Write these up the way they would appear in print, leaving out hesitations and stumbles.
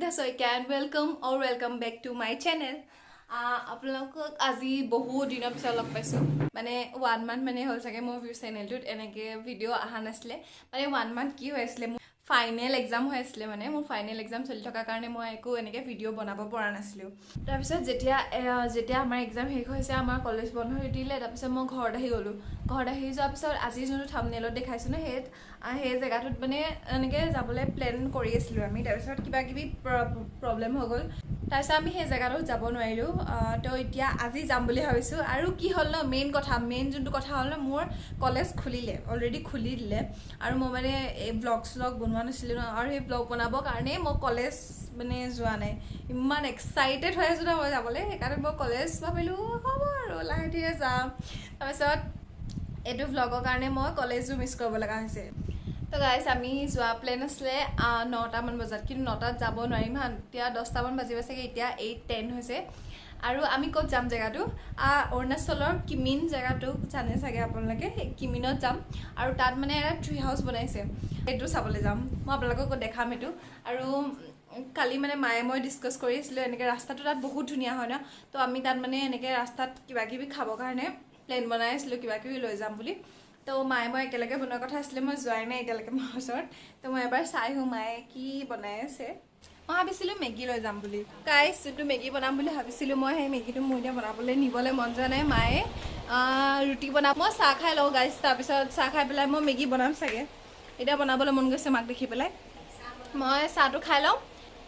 Namita Soika and welcome back to my channel. আপোনালোকক আজি বহু দিনৰ পিছত লগ পাইছো মানে 1 মান্থ মানে হ'ল চাগে মোৰ চেনেলটোত এনেকে ভিডিও আহা নাছিলে মানে 1 মান্থ কি হৈছিলে ফাইনেল এক্সাম হৈছিলে মানে মোৰ ফাইনেল এক্সাম চলি থকা কাৰণে মই একো এনেকে ভিডিও বনাব পৰা নাছিলো তাৰ পিছত যেতিয়া আমাৰ এক্সাম শেষ হৈছে আমাৰ কলেজ বন্ধ হৈ দিলে তাৰ পিছত মই ঘৰত আহি গলো ঘৰত আহি যোৱাৰ পিছত আজি যোনটো থাম্বনেলত দেখাইছো ন সেই জেগাটোত মানে এনেকে যাবলৈ প্ল্যান কৰি আছিলো আমি তাৰ পিছত কিবা কিবি প্ৰবলেম হৈ গল তাৰপিছত আমি সেই জেগাটোত যাব নোৱাৰিলো তো এতিয়া আজি যাম বুলি ভাবিছো আৰু কি হ'ল ন মেইন যোনটো কথা হ'ল ন মোৰ কলেজ খুলিলে অলৰেডি খুলি দিলে আৰু মই মানে এই ব্লগ বনোৱা নাছিলো ন আৰু এই ব্লগ বনাবৰ কাৰণে মই কলেজ মানে যোৱা নাই ইমান এক্সাইটেড হৈ আছো ন মই যাবলৈ সেইকাৰণে মই কলেজ ভাবিলো হ'ব আৰু লাহে ধীৰে যাম তাৰপিছত এইটো ব্লগৰ কাৰণে মই কলেজো মিছ কৰিব লগা হৈছে তো গাইস আমি যোৱা প্লেন আছিলে 9টা মান বজাত কিন্তু 9টাত যাব নোৱাৰিম হান এতিয়া 10টা মান বাজিব চাগে এতিয়া 8:10 হৈছে আৰু আমি ক'ত যাম জেগাটো অৰুণাচলৰ কিমিন জেগাটো জানে চাগে আপোনালোকে কিমিনত যাম আৰু তাত মানে এটা ট্ৰি হাউস বনাইছে এইটো চাবলৈ যাম মই আপোনালোকক দেখাম এইটো আৰু কালি মানে মায়ে মই ডিসকাস কৰি আছিলো এনেকে ৰাস্তাটো তাত বহুত ধুনীয়া হয় ন তো আমি তাত মানে এনেকে ৰাস্তাত কিবা কিবি খাবৰ কাৰণে প্লেন বনাই আছিলো কিবা কিবি লৈ যাম বুলি তো মায়ে মই একেলগে বনোৱা কথা আছিলে মই যোৱাই নাই এতিয়ালৈকে মোৰ ওচৰত তো মই এবাৰ চাই হো মায়ে কি বনাই আছে মই ভাবিছিলো মেগী লৈ যাম বুলি গাইস যোনটো মেগী বনাম বুলি ভাবিছিলো মই সেই মেগীটো মোৰ এতিয়া বনাবলৈ নিবলৈ মন যোৱা নাই মায়ে ৰুটি বনাব মই চাহ খাই লওঁ গাইস তাৰপিছত চাহ খাই পেলাই মই মেগী বনাম চাগে এতিয়া বনাবলৈ মন গৈছে মাক দেখি পেলাই মই চাহটো খাই লওঁ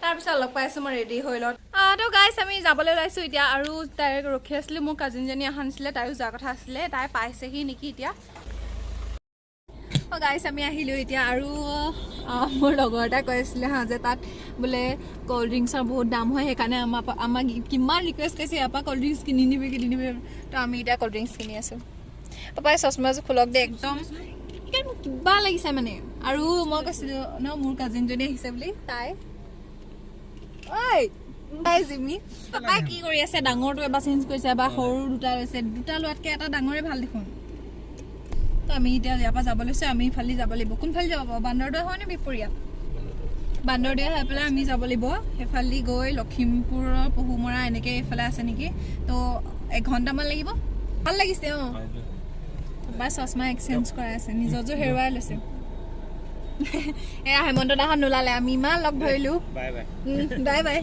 তাৰপিছত লগ পাইছো মই ৰেডি হৈ লওঁ তো গাইস আমি যাবলৈ ওলাইছো এতিয়া আৰু তাই ৰখি আছিলে মোৰ কাজিনজনী অহা নাছিলে তাইও যোৱা কথা আছিলে তাই পাইছেহি নেকি এতিয়া গাইস আমি আহিলো এতিয়া আৰু মোৰ লগৰ এটা কৈ আছিলে হা যে তাত বোলে কোল্ড ড্ৰিংকছৰ বহুত দাম হয় সেইকাৰণে আমাক কিমান ৰিকুৱেষ্ট কৰিছে ইয়াৰপৰা কোল্ড ড্ৰিংকছ কিনি নিবি তো আমি এতিয়া কোল্ড ড্ৰিংকছ কিনি আছো পাপাই চশমাযোৰ খোলক দে একদম কিবা লাগিছে মানে আৰু মই কৈছিলো ন মোৰ কাজিনজনী আহিছে বুলি তাই জিমি পাপাই কি কৰি আছে ডাঙৰটো এবাৰ চেঞ্জ কৰিছে বা সৰু দুটা লৈছে দুটা লোৱাতকে এটা ডাঙৰে ভাল দেখোন তো আমি এতিয়া ইয়াৰ পৰা যাব লৈছো আমি ইফালে যাব লাগিব কোনফালে যাব বান্দৰদোৱা হয় নে বিপৰীয়া বান্দৰদোৱা হৈ পেলাই আমি যাব লাগিব সেইফালে গৈ লখিমপুৰৰ পহুমৰা এনেকৈ এইফালে আছে নেকি তো 1 ঘণ্টামান লাগিব ভাল লাগিছে বাৰ চশমা এক্সচেঞ্জ কৰাই আছে নিজৰযোৰ হেৰুৱাই লৈছে এয়া হেমন্ত দাহত নোলালে আমি ইমান লগ ধৰিলো বাই বাই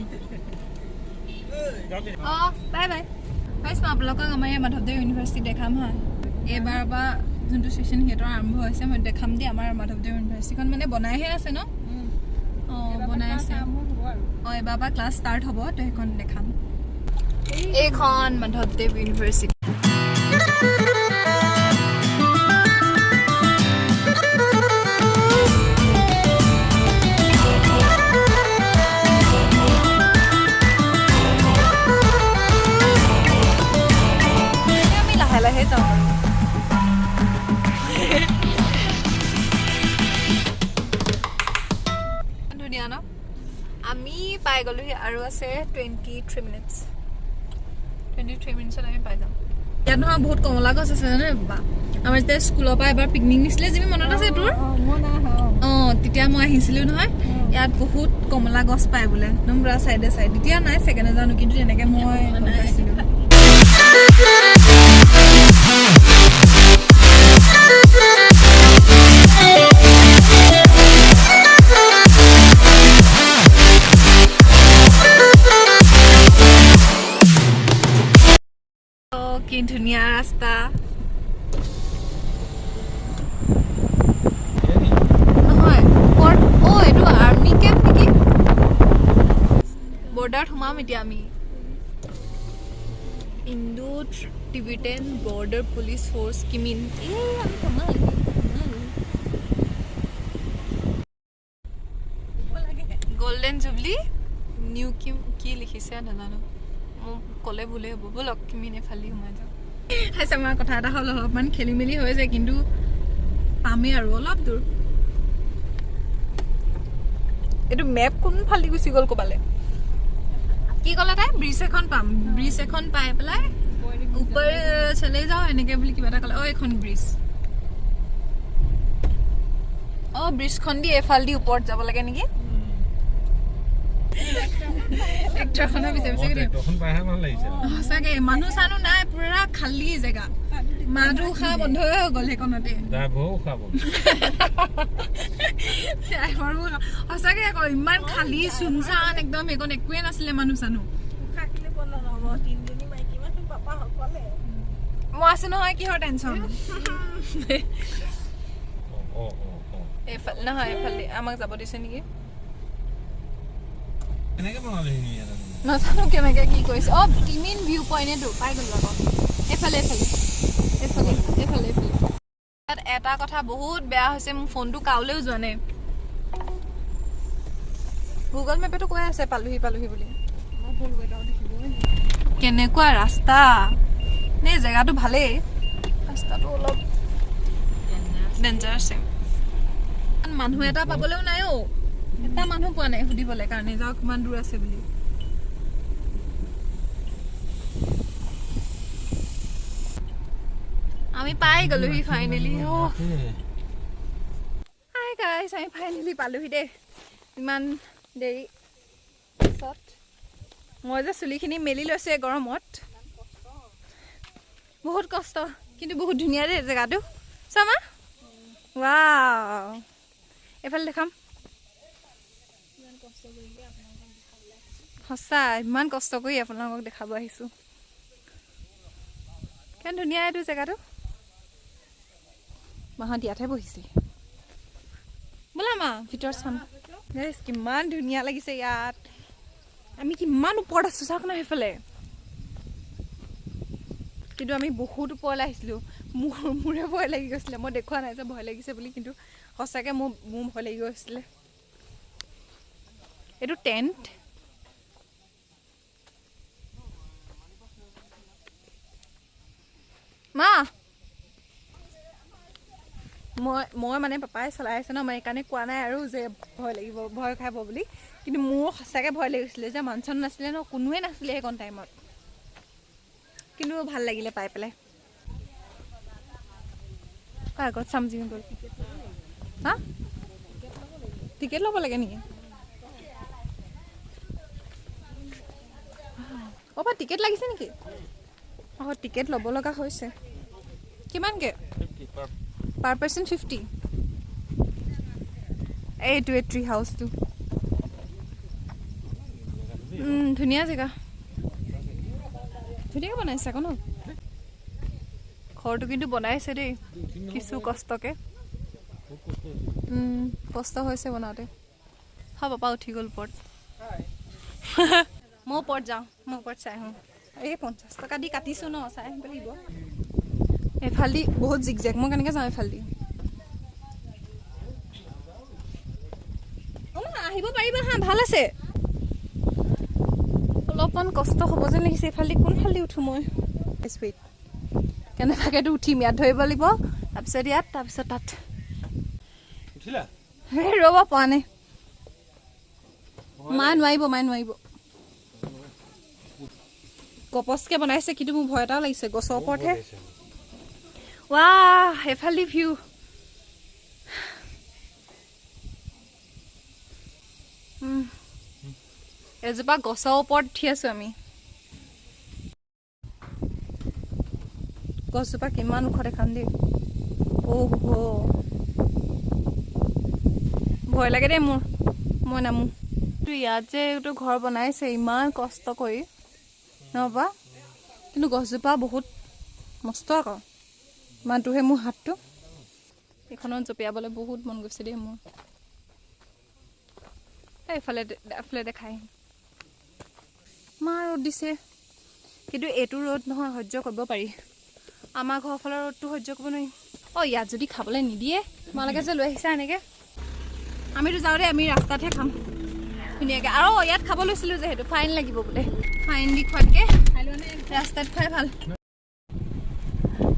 বাই গাইস মই আপোনালোকক আমাৰ এই মাধৱদেৱ ইউনিভাৰ্চিটি দেখাম হা এইবাৰ বা যোনটো সেশন হেতৰ আৰম্ভ হৈছে মই দেখাম দি আমাৰ মাধৱদেৱ ইউনিভাৰ্চিটিখন মানে বনাইহে আছে ন বনাই আছে এবাৰ বা ক্লাছ ষ্টাৰ্ট হ'ব তো সেইখন দেখাম এইখন মাধৱদেৱ ইউনিভাৰ্চিটি আমি লাহে লাহে যাওঁ ধুনীয়া ন আমি পাই গ'লোহি আৰু আছে 23 মিনিটছত আমি পাই যাম ইয়াত নহয় বহুত কমলা গছ আছে জানে বাবা আমাৰ যেতিয়া স্কুলৰ পৰা এবাৰ পিকনিক নিছিলে যিমি মনত আছে তোৰ তেতিয়া মই আহিছিলো নহয় ইয়াত বহুত কমলা গছ পায় বোলে একদম পুৰা চাইডে এতিয়া নাই চাগে নাজানো কিন্তু তেনেকে মই পাইছিলো কি ধুনীয়া ৰাস্তা নহয় এইটো আৰ্মি কেম্প নেকি বৰ্ডাৰত সোমাম এতিয়া আমি Indo Tibetan border police force Kimin আমি সোমাম গোল্ডেন জুবলি নিউ কিম কি লিখিছে নাজানো মোক ক'লে ভুলে হ'ব ব'লক কিমিনে ফালি সোমাই যাওঁ আছে আমাৰ কথা এটা হ'ল অলপমান খেলি মেলি হৈ যায় কিন্তু পামেই আৰু অলপ দূৰ এইটো মেপ কোন ফালি গুচি গ'ল ক'বালে কি ক'লে তাই ব্ৰিজ এখন পাম ব্ৰিজ এখন পাই পেলাই ওপৰ চলে যাওঁ এনেকে বুলি কিবা এটা ক'লে এইখন ব্ৰিজ ব্ৰিজখন দি এফাল দি ওপৰত যাব লাগে নেকি ট্ৰেক্টৰখনৰ বিচাৰিছে ট্ৰেক্টৰখন পাইহে ভাল লাগিছে সঁচাকে মানুহ চানুহ নাই পুৰা খালী জেগা মাটো খা বন্ধ হৈ গ'ল সেইখনতে ড্ৰাইভাৰো খাব সঁচাকে আকৌ ইমান খালী চুনচান একদম সেইখন একোৱে নাছিলে মানুহ চানুহ মই আছো নহয় কিহৰ টেনচন এইফালে নহয় এইফালে আমাক যাব দিছে নেকি নাজানো কেনেকে কি কৰিছে কিমিন ভিউ পইণ্টটো পাই গ'লো আকৌ এইফালে এইফালে এইফালে এইফালে এইফালে এটা কথা বহুত বেয়া হৈছে মোৰ ফোনটো কাউলেও যোৱা নাই গুগল মেপেতো কৈ আছে পালোহি পালোহি বুলি কেনেকুৱা ৰাস্তা নে জেগাটো ভালেই ৰাস্তাটো অলপ ডেঞ্জাৰাছ মানুহ এটা পাবলৈও নাই এটা মানুহ পোৱা নাই সুধিবলৈ কাৰণে যাওক কিমান দূৰ আছে বুলি আমি পাই গ'লোহি ফাইনেলি হাই গাইছ আমি ফাইনেলি পালোহি দেই ইমান দেৰি পিছত মই যে চুলিখিনি মেলি লৈছোঁ এই গৰমত বহুত কষ্ট কিন্তু বহুত ধুনীয়া দেই জেগাটো চামা ৱাও এইফালে দেখাম সঁচা ইমান কষ্ট কৰি আপোনালোকক দেখাব আহিছোঁ কিমান ধুনীয়া এইটো জেগাটো মাহঁত ইয়াতহে বহিছে বোলা মা ভিতৰত চাম কিমান ধুনীয়া লাগিছে ইয়াত আমি কিমান ওপৰত আছোঁ চাওক না সেইফালে কিন্তু আমি বহুত ওপৰলৈ আহিছিলোঁ মোৰে ভয় লাগি গৈছিলে মই দেখুওৱা নাই যে ভয় লাগিছে বুলি কিন্তু সঁচাকৈ মোৰ ভয় লাগি গৈছিলে এইটো টেণ্ট মা মই মানে পাপাই চলাই আছে ন মই সেইকাৰণে কোৱা নাই আৰু যে ভয় লাগিব ভয় খাব বুলি কিন্তু মোৰ সঁচাকৈ ভয় লাগিছিলে যে মানুহ নাছিলে ন কোনোৱে নাছিলে সেইকণ টাইমত কিন্তু ভাল লাগিলে পাই পেলাই আগত চামজি গ'ল হা টিকেট ল'ব লাগে নেকি বা টিকেট লাগিছে নেকি টিকেট ল'ব লগা হৈছে কিমানকৈ পাৰ পাৰ্চন 50 এইটোৱে ট্ৰি হাউচটো ধুনীয়া জেগা ধুনীয়াকৈ বনাইছে আকৌ ন ঘৰটো কিন্তু বনাইছে দেই কিছু কষ্টকে কষ্ট হৈছে বনাওঁতে হয় পাপা উঠি গ'ল ওপৰত মই ওপৰত যাওঁ মই ওপৰত চাই আহোঁ এই 50 টকা দি কাটিছোঁ ন চাই আহিব লাগিব এইফালেদি বহুত জিগজেগ মই কেনেকৈ যাওঁ এইফালেদি আহিব পাৰিবা হা ভাল আছে অলপমান কষ্ট হ'ব যেন লাগিছে এইফালেদি কোনফালেদি উঠোঁ মই স্পীড কেনেবাকৈতো উঠিম ইয়াত ধৰিব লাগিব তাৰপিছত ইয়াত তাৰপিছত তাত ৰ'ব পোৱা নাই মায়ে নোৱাৰিব গপচকৈ বনাইছে কিন্তু মোৰ ভয় এটাও লাগিছে গছৰ ওপৰতহে ৱাহ এইফালেদি ভিউ এজোপা গছৰ ওপৰত উঠি আছোঁ আমি গছজোপা কিমান ওখ দেখাম দেই ভয় লাগে দেই মোৰ মই নামো ইয়াত যে এইটো ঘৰ বনাইছে ইমান কষ্ট কৰি নহবা কিন্তু গছজোপা বহুত মস্ত আকৌ ইমানটোহে মোৰ হাতটো এইখনত জঁপিয়াবলৈ বহুত মন গৈছে দেই মোৰ এইফালে দেখাই মা ৰ'দ দিছে কিন্তু এইটো ৰ'দ নহয় সহ্য কৰিব পাৰি আমাৰ ঘৰৰ ফালৰ ৰ'দটো সহ্য কৰিব নোৱাৰি ইয়াত যদি খাবলৈ নিদিয়ে তোমালোকে যে লৈ আহিছা এনেকৈ আমিতো যাওঁ দেই আমি ৰাস্তাতহে খাম ধুনীয়াকৈ আৰু ইয়াত খাব লৈছিলোঁ যে সেইটো ফাইন লাগিব বোলে ফাইন দি খোৱাতকৈ ৰাস্তাত খুৱাই ভাল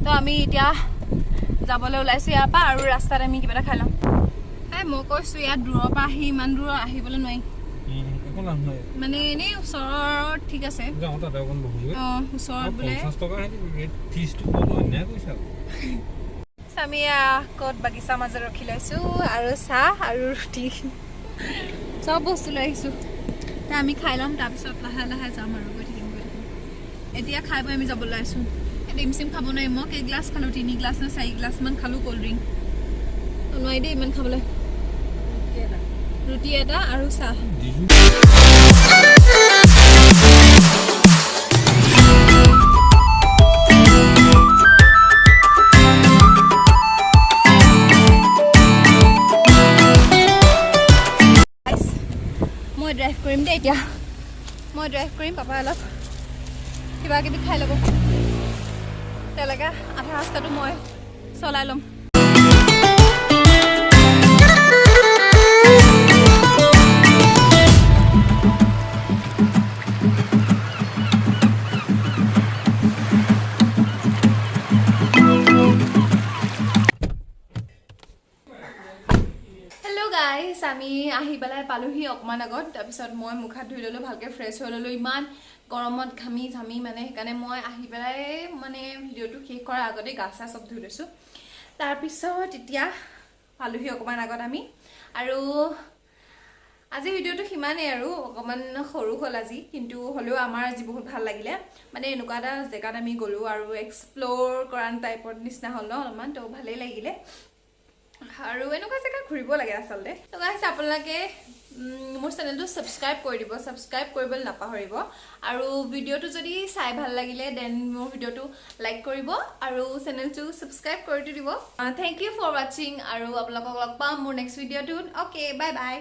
তো আমি এতিয়া যাবলৈ ওলাইছোঁ ইয়াৰ পৰা আৰু ৰাস্তাত আমি কিবা এটা খাই ল'ম মই কৈছোঁ ইয়াত দূৰৰ পৰা আহি ইমান দূৰ আহিবলৈ নোৱাৰি মানে এনেই ওচৰত ঠিক আছে ওচৰত বোলে আমি ক'ত বাগিচাৰ মাজত ৰখি লৈছোঁ আৰু চাহ আৰু ৰুটি চব বস্তু লৈ আহিছোঁ আমি খাই ল'ম তাৰপিছত লাহে লাহে যাম আৰু গৈ থাকিম এতিয়া খাই বৈ আমি যাবলৈ আছোঁ ডিম চিম খাব নোৱাৰিম মই কেইগ্লাছ খালোঁ 3 গ্লাছ নে 4 গ্লাছমান খালোঁ ক'ল্ড ড্ৰিংক নোৱাৰি দেই ইমান খাবলৈ ৰুটি এটা আৰু চাহ মই ড্ৰাইভ কৰিম দেই এতিয়া মই ড্ৰাইভ কৰিম পাপা অলপ কিবা কিবি খাই ল'ব তেওঁলোকে আধা ৰাস্তাটো মই চলাই ল'ম গাইজ আমি আহি পেলাই পালোহি অকমান আগত তাৰপিছত মই মুখ হাত ধুই ল'লোঁ ভালকৈ ফ্ৰেছ হৈ ল'লোঁ ইমান গৰমত ঘামি ঝামি মানে সেইকাৰণে মই আহি পেলাই মানে ভিডিঅ'টো শেষ কৰাৰ আগতে গা চা চব ধুই লৈছোঁ তাৰপিছত এতিয়া পালোহি অকমান আগত আমি আৰু আজি ভিডিঅ'টো সিমানেই আৰু অকমান সৰু হ'ল আজি কিন্তু হ'লেও আমাৰ আজি বহুত ভাল লাগিলে মানে এনেকুৱা এটা জেগাত আমি গ'লোঁ আৰু এক্সপ্ল'ৰ কৰা টাইপৰ নিচিনা হ'ল ন অলপমান তো ভালেই লাগিলে আৰু এনেকুৱা জেগা ঘূৰিব লাগে আচলতে তো গাইজ আপোনালোকে মোৰ চেনেলটো ছাবস্ক্ৰাইব কৰি দিব ছাবস্ক্ৰাইব কৰিবলৈ নাপাহৰিব আৰু ভিডিঅ'টো যদি চাই ভাল লাগিলে দেন মোৰ ভিডিঅ'টো লাইক কৰিব আৰু চেনেলটো ছাবস্ক্ৰাইব কৰি দিব থেংক ইউ ফৰ ৱাচিং আৰু আপোনালোকক লগ পাম মোৰ নেক্সট ভিডিঅ'টোত অ'কে বাই বাই